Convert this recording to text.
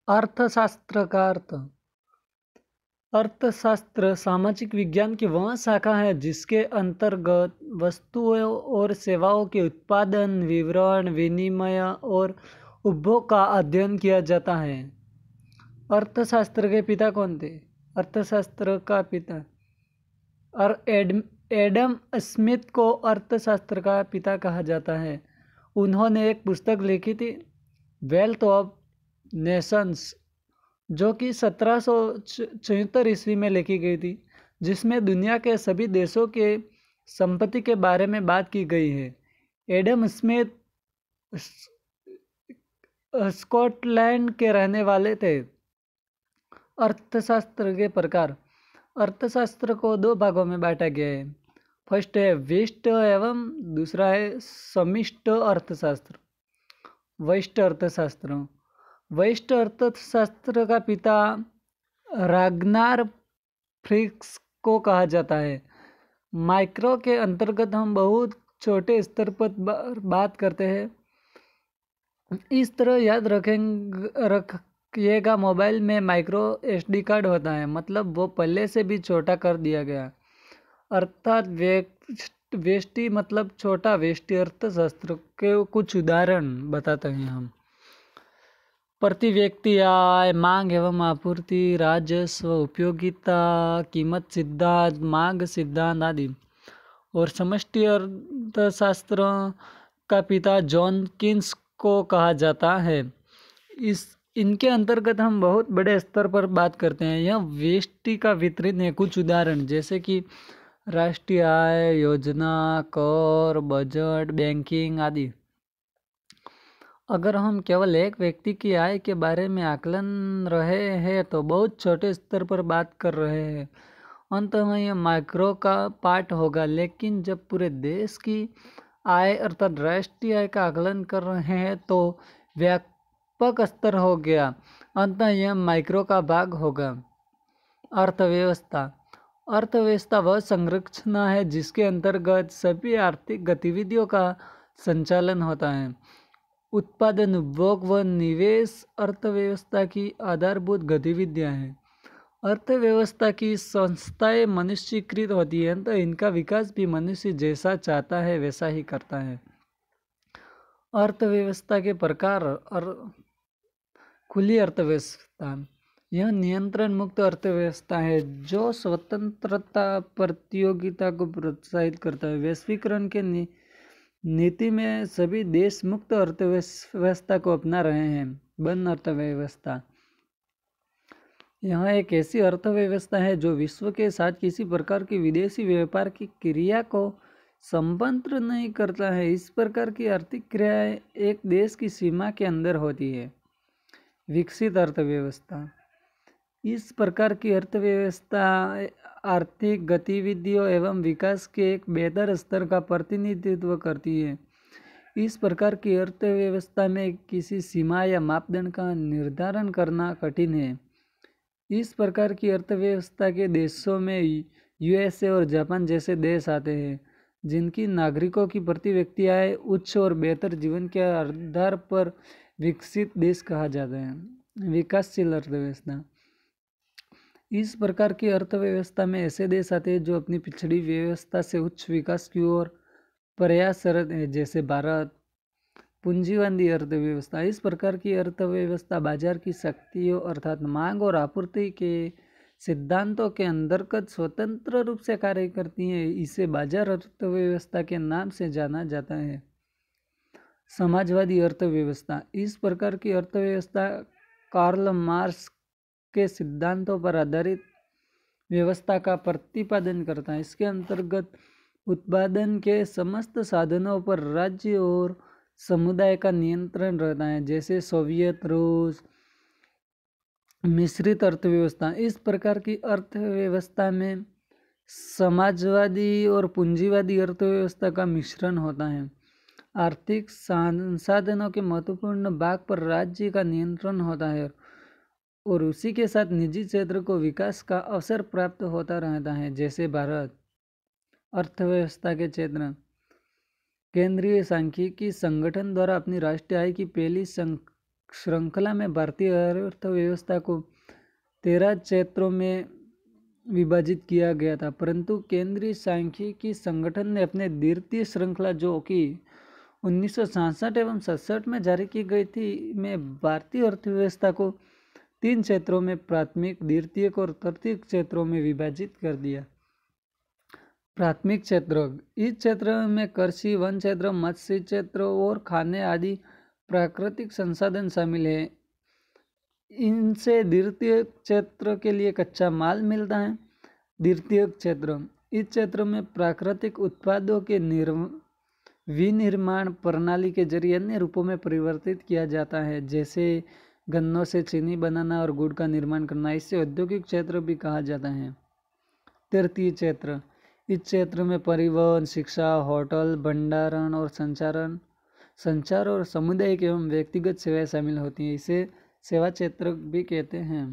अर्थशास्त्र का अर्थ। अर्थशास्त्र सामाजिक विज्ञान की वह शाखा है जिसके अंतर्गत वस्तुओं और सेवाओं के उत्पादन, वितरण, विनिमय और उपभोग का अध्ययन किया जाता है। अर्थशास्त्र के पिता कौन थे? अर्थशास्त्र का पिता और एडम स्मिथ को अर्थशास्त्र का पिता कहा जाता है। उन्होंने एक पुस्तक लिखी थी, वेल्थ ऑफ नेशंस, जो कि 1774 ईस्वी में लिखी गई थी, जिसमें दुनिया के सभी देशों के संपत्ति के बारे में बात की गई है। एडम स्मिथ स्कॉटलैंड के रहने वाले थे। अर्थशास्त्र के प्रकार। अर्थशास्त्र को दो भागों में बांटा गया है। फर्स्ट है व्यष्ट एवं दूसरा है समिष्ट अर्थशास्त्र। व्यष्ट अर्थशास्त्र। व्यष्ट अर्थशास्त्र का पिता राग्नार फ्रिक्स को कहा जाता है। माइक्रो के अंतर्गत हम बहुत छोटे स्तर पर बात करते हैं। इस तरह याद रखिएगा, मोबाइल में माइक्रो SD कार्ड होता है, मतलब वो पहले से भी छोटा कर दिया गया। अर्थात व्यष्टि मतलब छोटा। व्यष्टि अर्थशास्त्र के कुछ उदाहरण बताते हैं हम। प्रति व्यक्ति आय, मांग एवं आपूर्ति, राजस्व, उपयोगिता, कीमत सिद्धांत, मांग सिद्धांत आदि। और समष्टि अर्थशास्त्र का पिता जॉन कीन्स को कहा जाता है। इनके अंतर्गत हम बहुत बड़े स्तर पर बात करते हैं। यह व्यष्टि का वितरित है। कुछ उदाहरण जैसे कि राष्ट्रीय आय योजना, कर, बजट, बैंकिंग आदि। अगर हम केवल एक व्यक्ति की आय के बारे में आकलन रहे हैं तो बहुत छोटे स्तर पर बात कर रहे हैं। अंत में यह माइक्रो का पार्ट होगा, लेकिन जब पूरे देश की आय अर्थात राष्ट्रीय आय का आकलन कर रहे हैं तो व्यापक स्तर हो गया। अंत यह माइक्रो का भाग होगा। अर्थव्यवस्था। अर्थव्यवस्था वह संरचना है जिसके अंतर्गत सभी आर्थिक गतिविधियों का संचालन होता है। उत्पादन, उपभोग व निवेश अर्थव्यवस्था की आधारभूत गतिविधियां हैं। अर्थव्यवस्था की संस्थाएं मनुष्यकृत होती हैं, तो इनका विकास भी मनुष्य जैसा चाहता है वैसा ही करता है। अर्थव्यवस्था के प्रकार और खुली अर्थव्यवस्था। यह नियंत्रण मुक्त अर्थव्यवस्था है जो स्वतंत्रता, प्रतियोगिता को प्रोत्साहित करता है। वैश्वीकरण के नीति में सभी देश मुक्त अर्थव्यवस्था को अपना रहे हैं। बंद अर्थव्यवस्था। यह एक ऐसी अर्थव्यवस्था है जो विश्व के साथ किसी प्रकार की विदेशी व्यापार की क्रिया को संबद्ध नहीं करता है। इस प्रकार की आर्थिक क्रियाएं एक देश की सीमा के अंदर होती है। विकसित अर्थव्यवस्था। इस प्रकार की अर्थव्यवस्था आर्थिक गतिविधियों एवं विकास के एक बेहतर स्तर का प्रतिनिधित्व करती है। इस प्रकार की अर्थव्यवस्था में किसी सीमा या मापदंड का निर्धारण करना कठिन है। इस प्रकार की अर्थव्यवस्था के देशों में USA और जापान जैसे देश आते हैं, जिनकी नागरिकों की प्रति व्यक्ति आय उच्च और बेहतर जीवन के आधार पर विकसित देश कहा जाता है। विकासशील अर्थव्यवस्था। इस प्रकार की अर्थव्यवस्था में ऐसे देश आते हैं जो अपनी पिछड़ी व्यवस्था से उच्च विकास की ओर प्रयासरत है, जैसे भारत। पूंजीवादी अर्थव्यवस्था। इस प्रकार की अर्थव्यवस्था बाजार की शक्तियों अर्थात मांग और आपूर्ति के सिद्धांतों के अंतर्गत स्वतंत्र रूप से कार्य करती है। इसे बाजार अर्थव्यवस्था के नाम से जाना जाता है। समाजवादी अर्थव्यवस्था। इस प्रकार की अर्थव्यवस्था कार्ल मार्क्स के सिद्धांतों पर आधारित व्यवस्था का प्रतिपादन करता है। इसके अंतर्गत उत्पादन के समस्त साधनों पर राज्य और समुदाय का नियंत्रण रहता है, जैसे सोवियत रूस। मिश्रित अर्थव्यवस्था। इस प्रकार की अर्थव्यवस्था में समाजवादी और पूंजीवादी अर्थव्यवस्था का मिश्रण होता है। आर्थिक संसाधनों के महत्वपूर्ण भाग पर राज्य का नियंत्रण होता है और उसी के साथ निजी क्षेत्र को विकास का अवसर प्राप्त होता रहता है, जैसे भारत। अर्थव्यवस्था के क्षेत्र। केंद्रीय सांख्यिकी संगठन द्वारा अपनी राष्ट्रीय आय की पहली श्रृंखला में भारतीय अर्थव्यवस्था को 13 क्षेत्रों में विभाजित किया गया था, परंतु केंद्रीय सांख्यिकी संगठन ने अपने द्वितीय श्रृंखला जो कि 1966 एवं 67 में जारी की गई थी में भारतीय अर्थव्यवस्था को 3 क्षेत्रों में प्राथमिक, द्वितीयक और तृतीयक क्षेत्रों में विभाजित कर दिया। प्राथमिक क्षेत्र, इस क्षेत्र में कृषि, वन क्षेत्र, मत्स्य क्षेत्र और खाने आदि प्राकृतिक संसाधन शामिल है। इनसे द्वितीय क्षेत्र के लिए कच्चा माल मिलता है। द्वितीय क्षेत्र, इस क्षेत्र में प्राकृतिक उत्पादों के विनिर्माण प्रणाली के जरिए अन्य रूपों में परिवर्तित किया जाता है, जैसे गन्नों से चीनी बनाना और गुड़ का निर्माण करना। इसे औद्योगिक क्षेत्र भी कहा जाता है। तृतीय क्षेत्र, इस क्षेत्र में परिवहन, शिक्षा, होटल, भंडारण और संचार और सामुदायिक एवं व्यक्तिगत सेवाएं शामिल होती हैं। इसे सेवा क्षेत्र भी कहते हैं।